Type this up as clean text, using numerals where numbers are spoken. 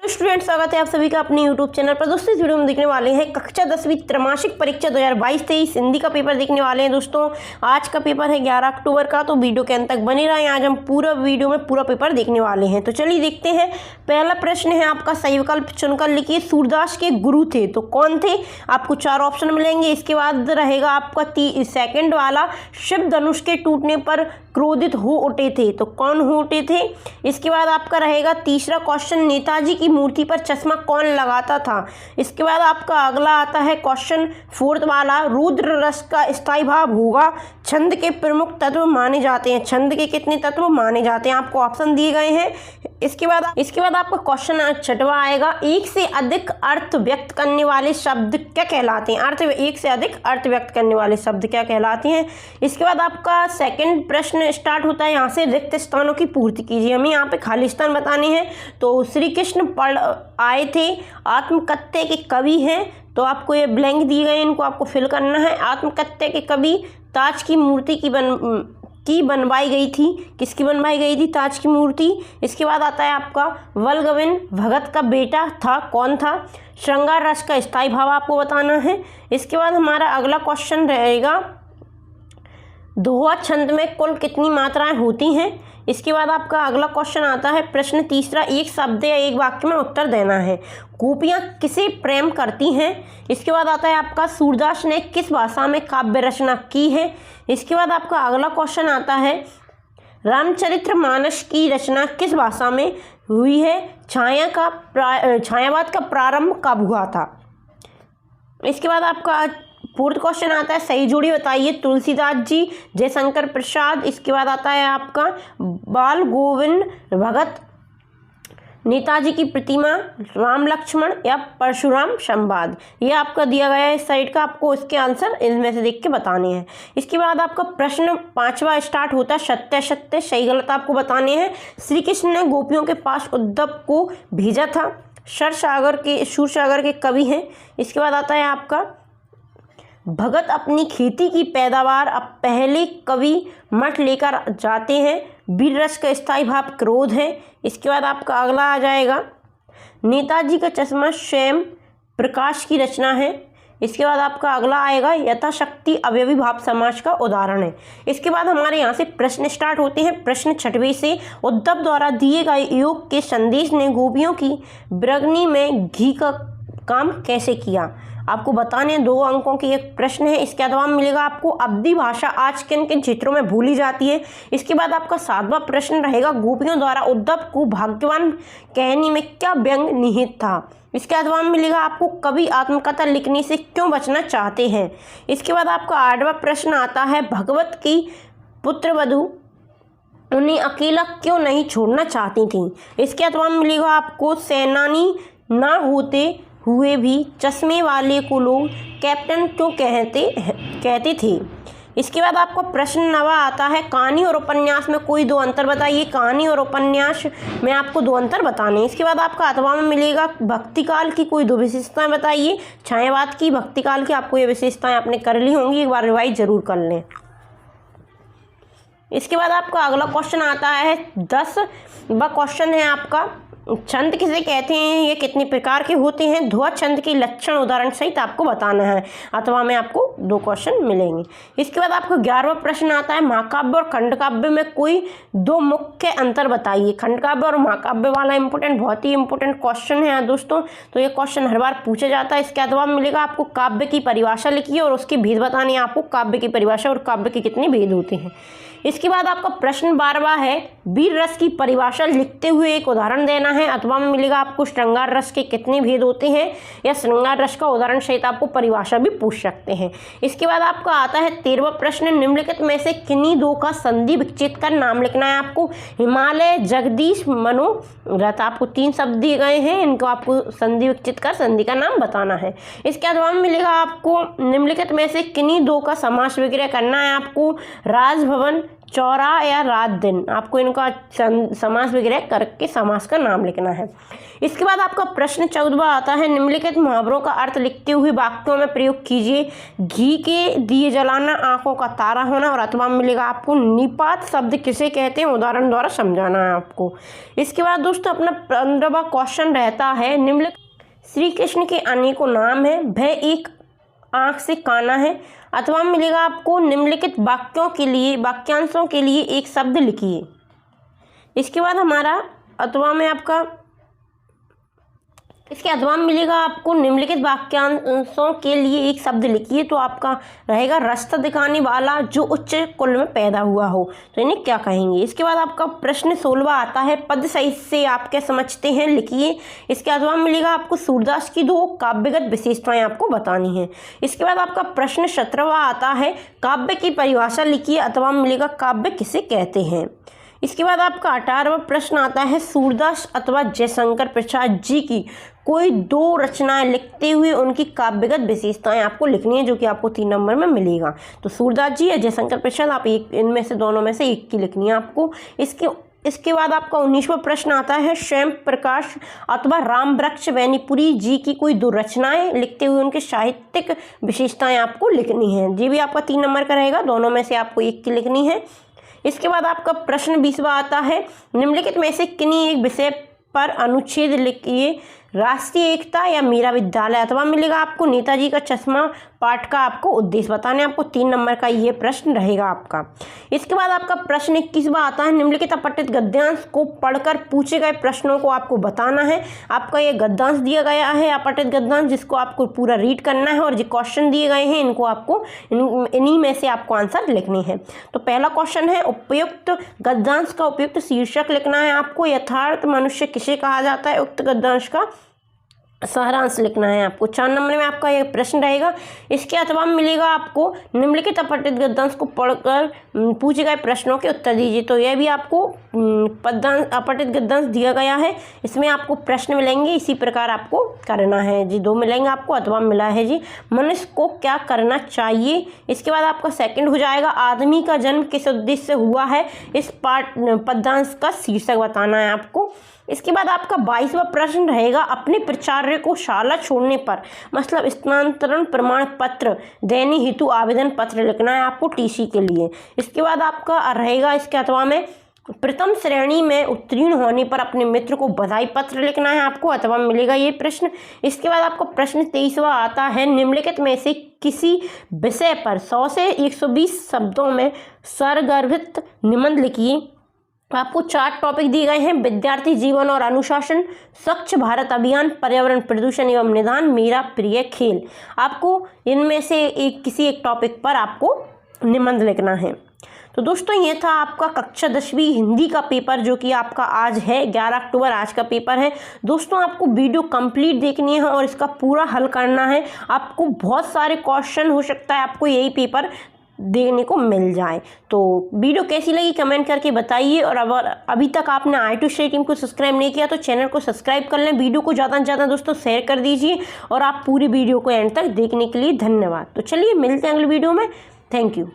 Student, स्वागत है आप सभी का अपने YouTube चैनल पर। दोस्तों इस वीडियो में देखने वाले हैं कक्षा 10वीं त्रैमासिक परीक्षा 2022-23 हिंदी का पेपर देखने वाले हैं। दोस्तों आज का पेपर है 11 अक्टूबर का, तो वीडियो के अंत तक बने रहें। आज हम पूरा वीडियो में पूरा पेपर देखने वाले हैं। तो चलिए देखते हैं। पहला प्रश्न है आपका, सही विकल्प चुनकर लिखिए। सूरदास के गुरु थे तो कौन थे? आपको 4 ऑप्शन मिलेंगे। इसके बाद रहेगा आपका सेकंड वाला, शिव धनुष के टूटने पर क्रोधित हो उठे थे तो कौन हो उठे थे? इसके बाद आपका रहेगा तीसरा क्वेश्चन, नेताजी की मूर्ति पर चश्मा कौन लगाता था? इसके बाद आपका अगला आता है क्वेश्चन फोर्थ वाला, रुद्र रस का स्थायी भाव होगा। छंद के प्रमुख तत्व माने जाते हैं। छंद के कितने तत्व माने जाते हैं? आपको ऑप्शन दिए गए हैं। इसके बाद आपका क्वेश्चन छठवा आएगा, एक से अधिक अर्थ व्यक्त करने वाले शब्द क्या कहलाते हैं? एक से अधिक अर्थ व्यक्त करने वाले शब्द क्या कहलाते हैं? इसके बाद आपका सेकंड प्रश्न स्टार्ट होता है, यहाँ से रिक्त स्थानों की पूर्ति कीजिए। हमें यहाँ पे खाली स्थान बताने हैं। तो श्री कृष्ण पढ़ आए थे, आत्मकथ्य के कवि हैं, तो आपको ये ब्लैंक दिए गए, इनको आपको फिल करना है। आत्मकथ्य के कवि ताज की मूर्ति की बनवाई गई थी। किसकी बनवाई गई थी? ताज की मूर्ति। इसके बाद आता है आपका वल्लभन भगत का बेटा था, कौन था? श्रृंगार रस का स्थायी भाव आपको बताना है। इसके बाद हमारा अगला क्वेश्चन रहेगा, दोहा छंद में कुल कितनी मात्राएं होती हैं? इसके बाद आपका अगला क्वेश्चन आता है प्रश्न तीसरा, एक शब्द या एक वाक्य में उत्तर देना है। गोपियाँ किसे प्रेम करती हैं? इसके बाद आता है आपका सूरदास ने किस भाषा में काव्य रचना की है? इसके बाद आपका अगला क्वेश्चन आता है, रामचरितमानस की रचना किस भाषा में हुई है? छायावाद का प्रारंभ कब हुआ था? इसके बाद आपका फोर्थ क्वेश्चन आता है, सही जोड़ी बताइए। तुलसीदास जी, जयशंकर प्रसाद। इसके बाद आता है आपका बाल गोविंद भगत, नेताजी की प्रतिमा, राम लक्ष्मण या परशुराम संवाद। ये आपका दिया गया है इस साइड का, आपको इसके आंसर इनमें से देख के बताने हैं। इसके बाद आपका प्रश्न पांचवा स्टार्ट होता है, सत्य सत्य सही गलत आपको बताने हैं। श्री कृष्ण ने गोपियों के पास उद्धव को भेजा था। सूरसागर के कवि हैं। इसके बाद आता है आपका भगत अपनी खेती की पैदावार अब पहले कवि मठ लेकर जाते हैं। वीर रस का स्थायी भाव क्रोध है। इसके बाद आपका अगला आ जाएगा, नेताजी का चश्मा स्वयं प्रकाश की रचना है। इसके बाद आपका अगला आएगा, यथाशक्ति अवयवी भाव समाज का उदाहरण है। इसके बाद हमारे यहाँ से प्रश्न स्टार्ट होते हैं। प्रश्न छठवें से, उद्धव द्वारा दिए गए योग के संदेश ने गोपियों की विरगनी में घी का काम कैसे किया? आपको बताने 2 अंकों की एक प्रश्न है। इसके जवाब मिलेगा आपको, अवधी भाषा आज किन किन क्षेत्रों में भूली जाती है? इसके बाद आपका 7वां प्रश्न रहेगा, गोपियों द्वारा उद्धव को भाग्यवान कहने में क्या व्यंग निहित था? इसका जवाब मिलेगा आपको, कवि आत्मकथा लिखने से क्यों बचना चाहते हैं? इसके बाद आपका 8वां प्रश्न आता है, भगवत की पुत्रवधू उन्हें अकेला क्यों नहीं छोड़ना चाहती थी? इसका जवाब मिलेगा आपको, सेनानी ना होते हुए भी चश्मे वाले को लोग कैप्टन क्यों कहते थे? इसके बाद आपको प्रश्न 9वां आता है, कहानी और उपन्यास में कोई 2 अंतर बताइए। कहानी और उपन्यास में आपको 2 अंतर बताने। इसके बाद आपका अथवा में मिलेगा, भक्तिकाल की कोई 2 विशेषताएं बताइए। छायावाद की, भक्तिकाल की, आपको ये विशेषताएं आपने कर ली होंगी, एक बार रिवाइज जरूर कर लें। इसके बाद आपका अगला क्वेश्चन आता है 10वां क्वेश्चन है आपका, छंद किसे कहते हैं? ये कितने प्रकार के होते हैं? ध्रुव छंद के लक्षण उदाहरण सहित आपको बताना है। अथवा में आपको 2 क्वेश्चन मिलेंगे। इसके बाद आपको 11वां प्रश्न आता है, महाकाव्य और खंडकाव्य में कोई 2 मुख्य अंतर बताइए। खंडकाव्य और महाकाव्य वाला इंपॉर्टेंट, बहुत ही इंपॉर्टेंट क्वेश्चन है दोस्तों। तो ये क्वेश्चन हर बार पूछा जाता है। इसके जवाब मिलेगा आपको, काव्य की परिभाषा लिखिए और उसके भेद बताने हैं आपको। काव्य की परिभाषा और काव्य के कितने भेद होते हैं। इसके बाद आपका प्रश्न 12वां है, वीर रस की परिभाषा लिखते हुए एक उदाहरण देना है। अथवा में मिलेगा आपको, श्रृंगार रस के कितने भेद होते हैं, या श्रृंगार रस का उदाहरण सहित आपको परिभाषा भी पूछ सकते हैं। इसके बाद आपका आता है 13वां प्रश्न, निम्नलिखित में से किन्हीं 2 का संधि विच्छेद कर नाम लिखना है आपको। हिमालय, जगदीश, मनोरथ, आपको 3 शब्द दिए गए हैं, इनको आपको संधि विच्छेद कर संधि का नाम बताना है। इसके जवाब मिलेगा आपको, निम्नलिखित में से किन्हीं 2 का समास विग्रह करना है आपको। राजभवन, चौरा या रात दिन, आपको इनका समास विग्रह करके समास का नाम लिखना है। इसके बाद आपका प्रश्न 14वां आता है, निम्नलिखित मुहावरों का अर्थ लिखते हुए वाक्यों में प्रयोग कीजिए। घी के दिए जलाना, आंखों का तारा होना, और अथवा मिलेगा आपको निपात शब्द किसे कहते हैं, उदाहरण द्वारा समझाना है आपको। इसके बाद दोस्तों अपना 15वां क्वेश्चन रहता है, निम्नलिखित श्री कृष्ण के अनेकों नाम है, वह एक आंख से काना है, अथवा मिलेगा आपको निम्नलिखित वाक्यांशों के लिए एक शब्द लिखिए। इसके बाद हमारा अथवा में आपका इसके अथवा में मिलेगा आपको निम्नलिखित वाक्यांशों के लिए एक शब्द लिखिए। तो आपका रहेगा रास्ता दिखाने वाला जो उच्च कुल में पैदा हुआ हो, तो इन्हें क्या कहेंगे। इसके बाद आपका प्रश्न 16वां आता है, पद सहित से आप क्या समझते हैं, लिखिए। इसके अथवा में मिलेगा आपको सूरदास की 2 काव्यगत विशेषताएं आपको बतानी है। इसके बाद आपका प्रश्न 17वां आता है, काव्य की परिभाषा लिखिए, अथवा में मिलेगा काव्य किसे कहते हैं। इसके बाद आपका 18वां प्रश्न आता है, सूरदास अथवा जयशंकर प्रसाद जी की कोई 2 रचनाएं लिखते हुए उनकी काव्यगत विशेषताएं आपको लिखनी है, जो कि आपको 3 नंबर में मिलेगा। तो सूरदास जी या जयशंकर प्रसाद, आप एक इनमें से दोनों में से एक की लिखनी है आपको। इसके बाद आपका 19वां प्रश्न आता है, स्वयं प्रकाश अथवा राम वृक्ष वैनीपुरी जी की कोई 2 रचनाएं लिखते हुए उनके साहित्यिक विशेषताएं आपको लिखनी है। ये भी आपका 3 नंबर का रहेगा, दोनों में से आपको एक की लिखनी है। इसके बाद आपका प्रश्न 20वां आता है, निम्नलिखित में से किन्हीं एक विषय पर अनुच्छेद लिखिए। राष्ट्रीय एकता या मेरा विद्यालय, अथवा मिलेगा आपको नेताजी का चश्मा पाठ का आपको उद्देश्य बताने। आपको 3 नंबर का ये प्रश्न रहेगा आपका। इसके बाद आपका प्रश्न 21वां आता है, निम्नलिखित अपठित गद्यांश को पढ़कर पूछे गए प्रश्नों को आपको बताना है। आपका ये गद्यांश दिया गया है अपठित गद्यांश, जिसको आपको पूरा रीड करना है, और जो क्वेश्चन दिए गए हैं इनको आपको इन्हीं में से आपको आंसर लिखने हैं। तो पहला क्वेश्चन है, उपयुक्त गद्यांश का उपयुक्त शीर्षक लिखना है आपको। यथार्थ मनुष्य किसे कहा जाता है, उक्त गद्यांश का सारांश लिखना है आपको। 4 नंबर में आपका ये प्रश्न रहेगा। इसके अथवा में मिलेगा आपको निम्नलिखित अपठित गद्यांश को पढ़कर पूछे गए प्रश्नों के उत्तर दीजिए। तो यह भी आपको अपठित गद्यांश दिया गया है, इसमें आपको प्रश्न मिलेंगे, इसी प्रकार आपको करना है जी। 2 मिलेंगे आपको, अथवा मिला है जी, मनुष्य को क्या करना चाहिए। इसके बाद आपका सेकंड हो जाएगा, आदमी का जन्म किस उद्देश्य से हुआ है, इस पद्यांश का शीर्षक बताना है आपको। इसके बाद आपका 22वां प्रश्न रहेगा, अपने प्राचार्य को शाला छोड़ने पर मतलब स्थानांतरण प्रमाण पत्र देने हेतु आवेदन पत्र लिखना है आपको टीसी के लिए। इसके बाद आपका रहेगा इसके अथवा में, प्रथम श्रेणी में उत्तीर्ण होने पर अपने मित्र को बधाई पत्र लिखना है आपको, अथवा मिलेगा ये प्रश्न। इसके बाद आपको प्रश्न 23वां आता है, निम्नलिखित में से किसी विषय पर 100 से 120 शब्दों में सरगर्भित निबंध लिखिए। आपको 4 टॉपिक दिए गए हैं, विद्यार्थी जीवन और अनुशासन, स्वच्छ भारत अभियान, पर्यावरण प्रदूषण एवं निदान, मेरा प्रिय खेल। आपको इनमें से किसी एक टॉपिक पर आपको निबंध लिखना है। तो दोस्तों ये था आपका कक्षा 10वीं हिंदी का पेपर, जो कि आपका आज है 11 अक्टूबर, आज का पेपर है। दोस्तों आपको वीडियो कंप्लीट देखनी है और इसका पूरा हल करना है। आपको बहुत सारे क्वेश्चन हो सकता है आपको यही पेपर देखने को मिल जाए। तो वीडियो कैसी लगी कमेंट करके बताइए, और अभी तक आपने i2 स्टडी टीम को सब्सक्राइब नहीं किया तो चैनल को सब्सक्राइब कर लें। वीडियो को ज़्यादा से ज़्यादा दोस्तों शेयर कर दीजिए, और आप पूरी वीडियो को एंड तक देखने के लिए धन्यवाद। तो चलिए मिलते हैं अगले वीडियो में। Thank you.